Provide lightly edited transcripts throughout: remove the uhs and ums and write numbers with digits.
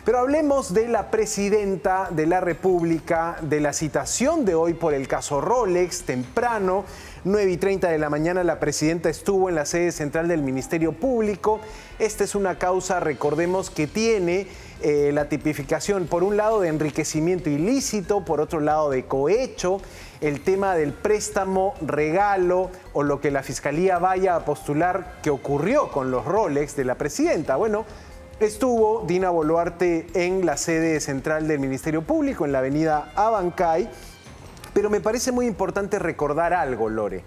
Pero hablemos de la presidenta de la República, de la citación de hoy por el caso Rolex. Temprano, 9:30 de la mañana, la presidenta estuvo en la sede central del Ministerio Público. Esta es una causa, recordemos, que tiene la tipificación, por un lado, de enriquecimiento ilícito, por otro lado, de cohecho, el tema del préstamo, regalo o lo que la Fiscalía vaya a postular que ocurrió con los Rolex de la presidenta. Bueno, estuvo Dina Boluarte en la sede central del Ministerio Público, en la avenida Abancay, pero me parece muy importante recordar algo, Lore.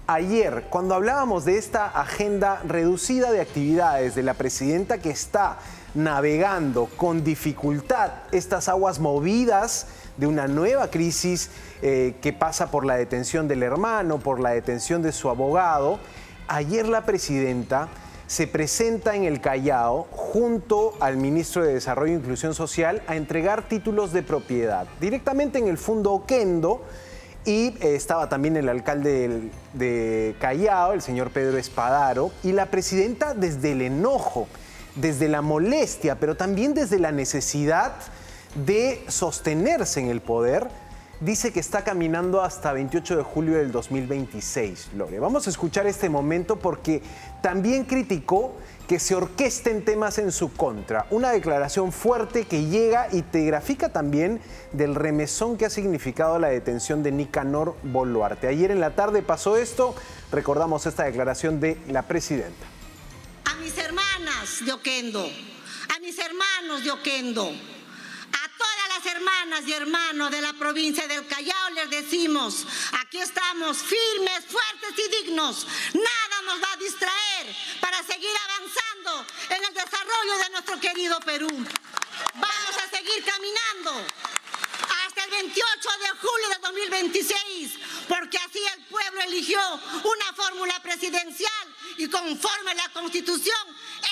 Ayer, cuando hablábamos de esta agenda reducida de actividades de la presidenta que está navegando con dificultad estas aguas movidas de una nueva crisis que pasa por la detención del hermano, por la detención de su abogado, ayer la presidenta se presenta en el Callao junto al ministro de Desarrollo e Inclusión Social a entregar títulos de propiedad directamente en el Fundo Oquendo, y estaba también el alcalde de Callao, el señor Pedro Espadaro, y la presidenta, desde el enojo, desde la molestia, pero también desde la necesidad de sostenerse en el poder, dice que está caminando hasta 28 de julio del 2026, Lore. Vamos a escuchar este momento porque también criticó que se orquesten temas en su contra. Una declaración fuerte que llega y te grafica también del remesón que ha significado la detención de Nicanor Boluarte. Ayer en la tarde pasó esto, recordamos esta declaración de la presidenta. A mis hermanas de Oquendo, a mis hermanos de Oquendo, hermanas y hermanos de la provincia del Callao, les decimos, aquí estamos firmes, fuertes y dignos. Nada nos va a distraer para seguir avanzando en el desarrollo de nuestro querido Perú. Vamos a seguir caminando hasta el 28 de julio de 2026, porque así el pueblo eligió una fórmula presidencial y conforme a la Constitución,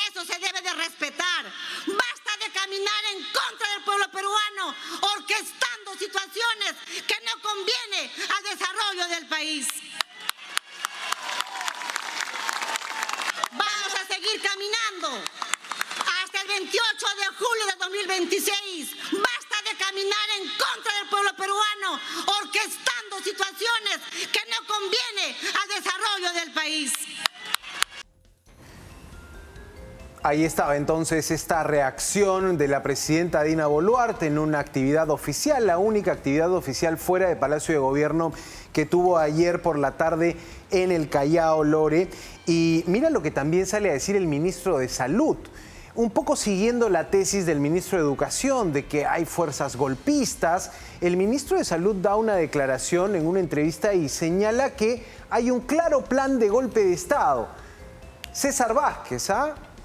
eso se debe de respetar. Basta de caminar en contra del pueblo peruano, orquestando situaciones que no conviene al desarrollo del país. Vamos a seguir caminando hasta el 28 de julio de 2026. Basta de caminar en contra del pueblo peruano, orquestando situaciones que no conviene al desarrollo del país. Ahí estaba entonces esta reacción de la presidenta Dina Boluarte en una actividad oficial, la única actividad oficial fuera de Palacio de Gobierno que tuvo ayer por la tarde en el Callao, Lore. Y mira lo que también sale a decir el ministro de Salud, un poco siguiendo la tesis del ministro de Educación de que hay fuerzas golpistas. El ministro de Salud da una declaración en una entrevista y señala que hay un claro plan de golpe de Estado. César Vázquez,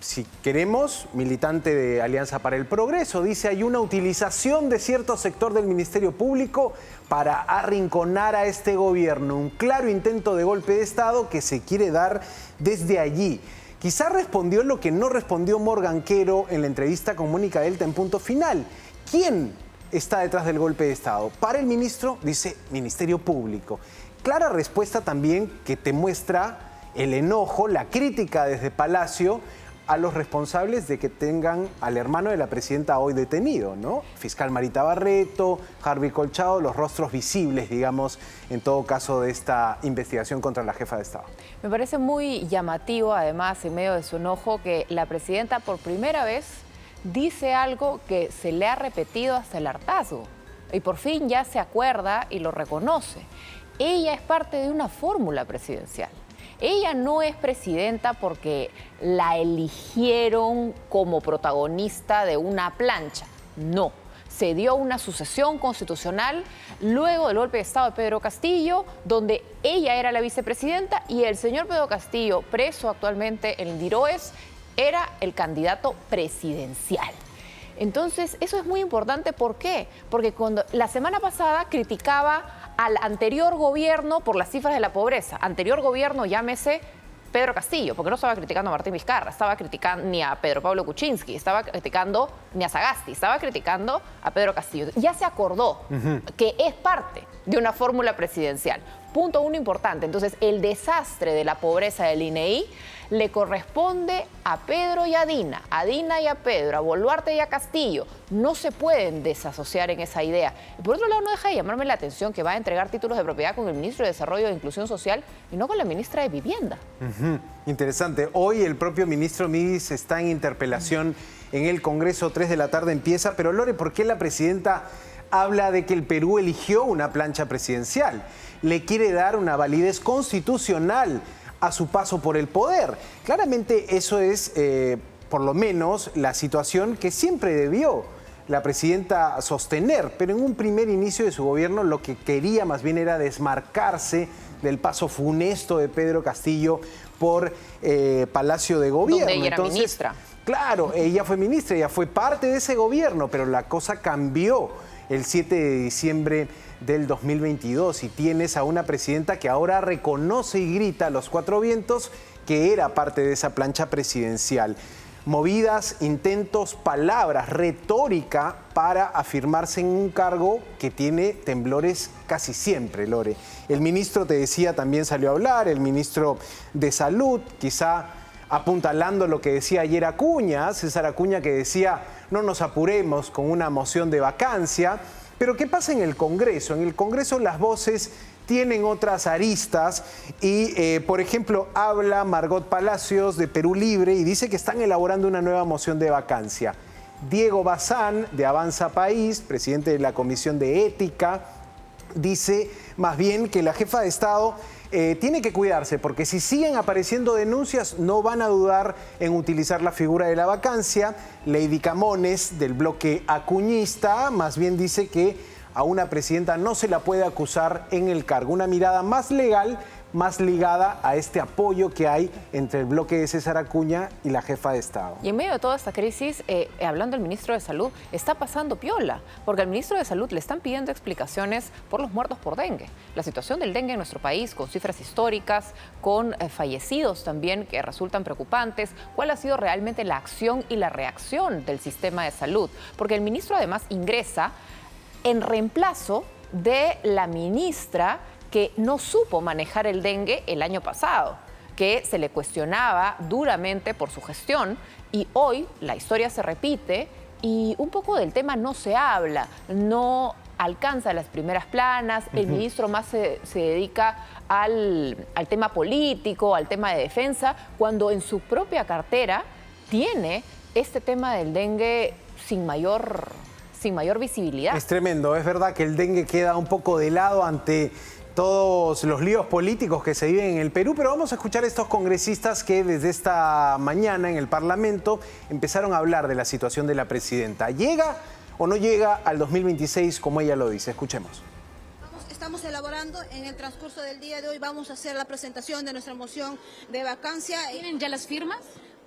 si queremos, militante de Alianza para el Progreso, dice hay una utilización de cierto sector del Ministerio Público para arrinconar a este gobierno, un claro intento de golpe de Estado que se quiere dar desde allí. Quizá respondió lo que no respondió Morgan Quero en la entrevista con Mónica Delta en Punto Final. ¿Quién está detrás del golpe de Estado? Para el ministro, dice Ministerio Público. Clara respuesta también que te muestra el enojo, la crítica desde Palacio a los responsables de que tengan al hermano de la presidenta hoy detenido, ¿no? Fiscal Marita Barreto, Harvey Colchado, los rostros visibles, digamos, en todo caso de esta investigación contra la jefa de Estado. Me parece muy llamativo, además, en medio de su enojo, que la presidenta por primera vez dice algo que se le ha repetido hasta el hartazgo y por fin ya se acuerda y lo reconoce. Ella es parte de una fórmula presidencial. Ella no es presidenta porque la eligieron como protagonista de una plancha, no. Se dio una sucesión constitucional luego del golpe de Estado de Pedro Castillo, donde ella era la vicepresidenta y el señor Pedro Castillo, preso actualmente en Diroes, era el candidato presidencial. Entonces, eso es muy importante. ¿Por qué? Porque cuando la semana pasada criticaba al anterior gobierno por las cifras de la pobreza, anterior gobierno, llámese Pedro Castillo, porque no estaba criticando a Martín Vizcarra, estaba criticando ni a Pedro Pablo Kuczynski, estaba criticando ni a Sagasti, estaba criticando a Pedro Castillo. Ya se acordó que es parte de una fórmula presidencial. Punto uno importante. Entonces, el desastre de la pobreza del INEI le corresponde a Pedro y a Dina y a Pedro, a Boluarte y a Castillo. No se pueden desasociar en esa idea. Y por otro lado, no deja de llamarme la atención que va a entregar títulos de propiedad con el ministro de Desarrollo e Inclusión Social y no con la ministra de Vivienda. Interesante. Hoy el propio ministro Midis está en interpelación en el Congreso, 3 de la tarde empieza. Pero Lore, ¿por qué la presidenta habla de que el Perú eligió una plancha presidencial? Le quiere dar una validez constitucional a su paso por el poder. Claramente eso es, por lo menos, la situación que siempre debió la presidenta sostener, pero en un primer inicio de su gobierno lo que quería más bien era desmarcarse del paso funesto de Pedro Castillo por Palacio de Gobierno. Donde ella era ministra. Claro, ella fue ministra, ella fue parte de ese gobierno, pero la cosa cambió el 7 de diciembre del 2022 y tienes a una presidenta que ahora reconoce y grita a los cuatro vientos que era parte de esa plancha presidencial. Movidas, intentos, palabras, retórica para afirmarse en un cargo que tiene temblores casi siempre, Lore. El ministro, te decía, también salió a hablar, el ministro de Salud, quizá apuntalando lo que decía ayer Acuña, César Acuña, que decía no nos apuremos con una moción de vacancia. Pero ¿qué pasa en el Congreso? En el Congreso las voces tienen otras aristas y, por ejemplo, habla Margot Palacios de Perú Libre y dice que están elaborando una nueva moción de vacancia. Diego Bazán, de Avanza País, presidente de la Comisión de Ética, dice más bien que la jefa de Estado tiene que cuidarse, porque si siguen apareciendo denuncias no van a dudar en utilizar la figura de la vacancia. Lady Camones, del bloque acuñista, más bien dice que a una presidenta no se la puede acusar en el cargo. Una mirada más legal, más ligada a este apoyo que hay entre el bloque de César Acuña y la jefa de Estado. Y en medio de toda esta crisis, hablando del ministro de Salud, está pasando piola, porque al ministro de Salud le están pidiendo explicaciones por los muertos por dengue. La situación del dengue en nuestro país, con cifras históricas, con fallecidos también que resultan preocupantes. ¿Cuál ha sido realmente la acción y la reacción del sistema de salud? Porque el ministro además ingresa en reemplazo de la ministra que no supo manejar el dengue el año pasado, que se le cuestionaba duramente por su gestión, y hoy la historia se repite y un poco del tema no se habla, no alcanza las primeras planas, el ministro más se dedica al tema político, al tema de defensa, cuando en su propia cartera tiene este tema del dengue sin mayor visibilidad. Es tremendo, es verdad que el dengue queda un poco de lado ante todos los líos políticos que se viven en el Perú, pero vamos a escuchar a estos congresistas que desde esta mañana en el Parlamento empezaron a hablar de la situación de la presidenta. ¿Llega o no llega al 2026 como ella lo dice? Escuchemos. Estamos elaborando en el transcurso del día de hoy, vamos a hacer la presentación de nuestra moción de vacancia. ¿Tienen ya las firmas?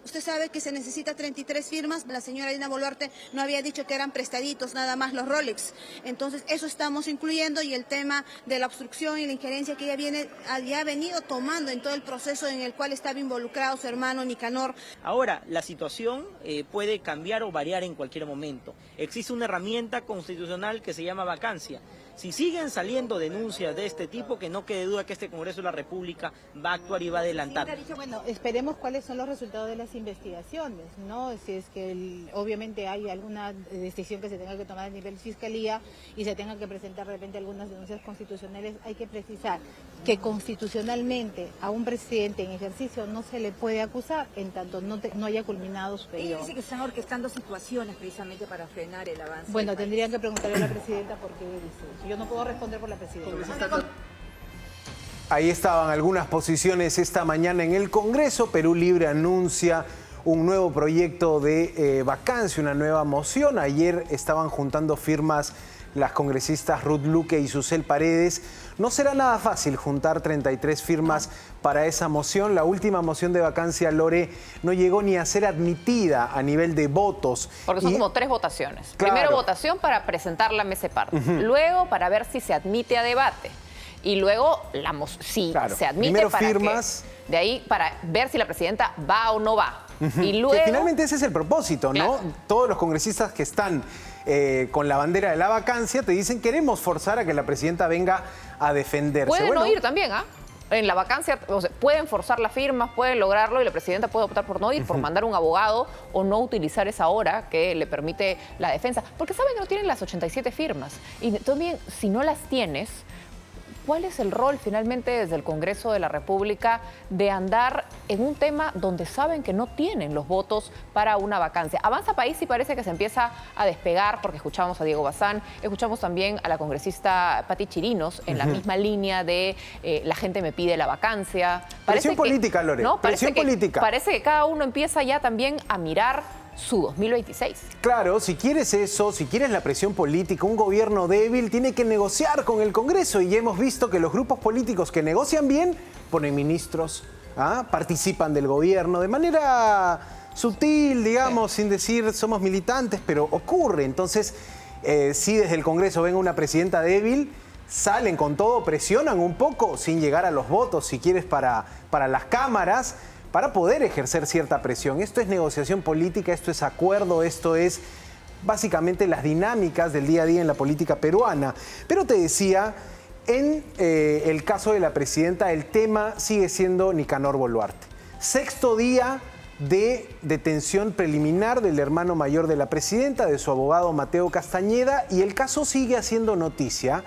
Usted sabe que se necesita 33 firmas. La señora Dina Boluarte no había dicho que eran prestaditos nada más los Rolex. Entonces eso estamos incluyendo, y el tema de la obstrucción y la injerencia que ella ha venido tomando en todo el proceso en el cual estaba involucrado su hermano Nicanor. Ahora, la situación puede cambiar o variar en cualquier momento. Existe una herramienta constitucional que se llama vacancia. Si siguen saliendo denuncias de este tipo, que no quede duda que este Congreso de la República va a actuar y va a adelantar. Bueno, esperemos cuáles son los resultados de las investigaciones, ¿no? Si es que obviamente hay alguna decisión que se tenga que tomar a nivel fiscalía y se tenga que presentar de repente algunas denuncias constitucionales, hay que precisar que constitucionalmente a un presidente en ejercicio no se le puede acusar en tanto no haya culminado su periodo. Ella dice que están orquestando situaciones precisamente para frenar el avance. Bueno, tendrían que preguntarle a la presidenta por qué dice eso. Yo no puedo responder por la presidenta. Ahí estaban algunas posiciones esta mañana en el Congreso. Perú Libre anuncia un nuevo proyecto de vacancia, una nueva moción. Ayer estaban juntando firmas las congresistas Ruth Luque y Susel Paredes. No será nada fácil juntar 33 firmas para esa moción. La última moción de vacancia, Lore, no llegó ni a ser admitida a nivel de votos. Porque son como 3 votaciones. Claro. Primero votación para presentar la mesa parte. Luego para ver si se admite a debate. y luego si Claro, se admite primero para firmas. de ahí para ver si la presidenta va o no va. Y luego, que finalmente ese es el propósito, ¿no? Claro. Todos los congresistas que están con la bandera de la vacancia te dicen queremos forzar a que la presidenta venga a defenderse. pueden Bueno, no ir también, ¿ah? En la vacancia, o sea, pueden forzar las firmas, pueden lograrlo y la presidenta puede optar por no ir, por mandar un abogado o no utilizar esa hora que le permite la defensa. Porque saben que no tienen las 87 firmas. Y también, si no las tienes, ¿cuál es el rol finalmente desde el Congreso de la República de andar en un tema donde saben que no tienen los votos para una vacancia? Avanza País sí parece que se empieza a despegar porque escuchamos a Diego Bazán, escuchamos también a la congresista Pati Chirinos en la misma línea de la gente me pide la vacancia. Presión política, Lore, ¿no? presión política. Parece que cada uno empieza ya también a mirar su 2026. Claro, si quieres eso, si quieres la presión política, un gobierno débil tiene que negociar con el Congreso y ya hemos visto que los grupos políticos que negocian bien ponen ministros, participan del gobierno de manera sutil, digamos, sin decir somos militantes, pero ocurre. Entonces, si desde el Congreso venga una presidenta débil, salen con todo, presionan un poco sin llegar a los votos, si quieres, para las cámaras, para poder ejercer cierta presión. Esto es negociación política, esto es acuerdo, esto es básicamente las dinámicas del día a día en la política peruana. Pero te decía, en el caso de la presidenta, el tema sigue siendo Nicanor Boluarte. 6º día de detención preliminar del hermano mayor de la presidenta, de su abogado Mateo Castañeda, y el caso sigue haciendo noticia